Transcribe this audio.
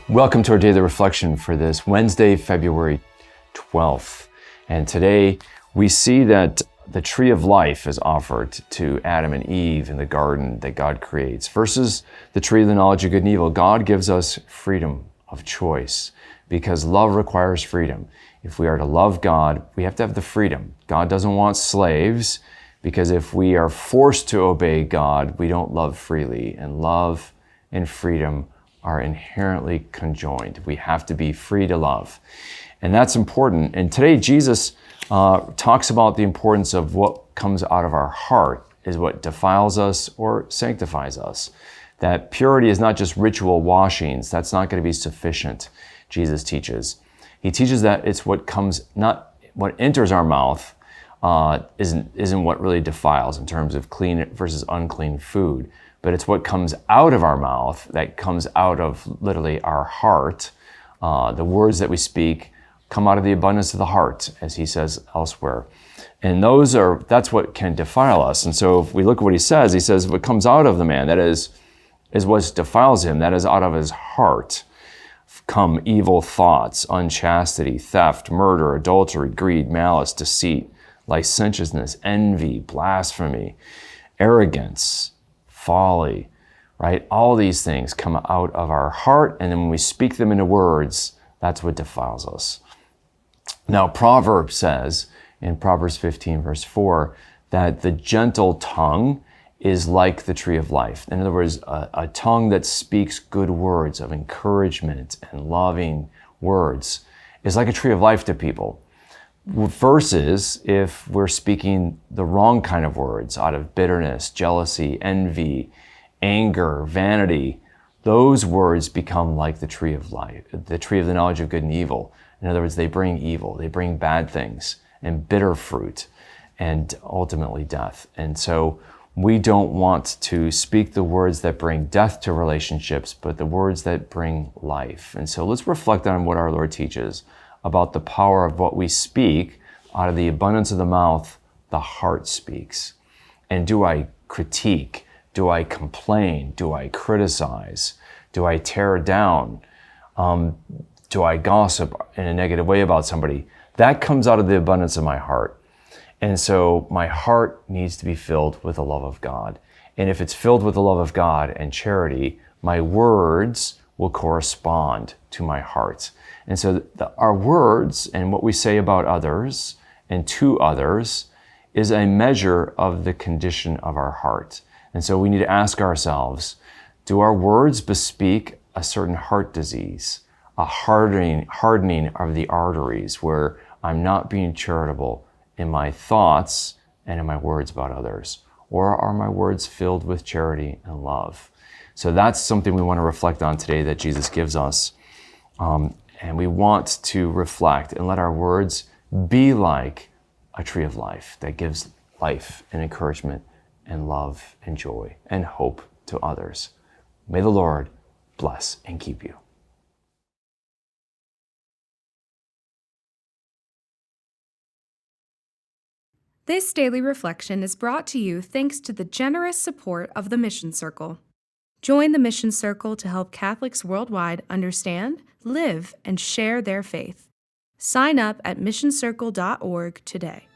Welcome to our daily reflection for this Wednesday, February 12th. And today we see that the tree of life is offered to Adam and Eve in the garden that God creates versus the tree of the knowledge of good and evil. God gives us freedom of choice because love requires freedom. If we are to love God, we have to have the freedom. God doesn't want slaves because if we are forced to obey God, we don't love freely. And love and freedom are inherently conjoined. We have to be free to love. And that's important. And today Jesus talks about the importance of what comes out of our heart is what defiles us or sanctifies us. That purity is not just ritual washings. That's not going to be sufficient, Jesus teaches. He teaches that it's what comes, not what enters our mouth isn't what really defiles in terms of clean versus unclean food. But it's what comes out of our mouth that comes out of literally our heart. The words that we speak come out of the abundance of the heart, as he says elsewhere. And that's what can defile us. And so if we look at what he says, what comes out of the man, that is what defiles him, that is out of his heart. Come evil thoughts, unchastity, theft, murder, adultery, greed, malice, deceit, licentiousness, envy, blasphemy, arrogance, folly, right? All these things come out of our heart, and then when we speak them into words, that's what defiles us. Now, Proverbs says in Proverbs 15, verse 4, that the gentle tongue is like the tree of life. In other words, a tongue that speaks good words of encouragement and loving words is like a tree of life to people. Versus if we're speaking the wrong kind of words out of bitterness, jealousy, envy, anger, vanity, those words become like the tree of life, the tree of the knowledge of good and evil. In other words, they bring evil, they bring bad things and bitter fruit and ultimately death. And so we don't want to speak the words that bring death to relationships, but the words that bring life. And so let's reflect on what our Lord teaches about the power of what we speak. Out of the abundance of the mouth, the heart speaks. And do I critique? Do I complain? Do I criticize? Do I tear down? Do I gossip in a negative way about somebody? That comes out of the abundance of my heart. And so my heart needs to be filled with the love of God. And if it's filled with the love of God and charity, my words will correspond to my heart. And so our words and what we say about others and to others is a measure of the condition of our heart. And so we need to ask ourselves, do our words bespeak a certain heart disease, a hardening of the arteries where I'm not being charitable in my thoughts and in my words about others? Or are my words filled with charity and love? So that's something we want to reflect on today that Jesus gives us. And we want to reflect and let our words be like a tree of life that gives life and encouragement and love and joy and hope to others. May the Lord bless and keep you. This daily reflection is brought to you thanks to the generous support of the Mission Circle. Join the Mission Circle to help Catholics worldwide understand, live, and share their faith. Sign up at missioncircle.org today.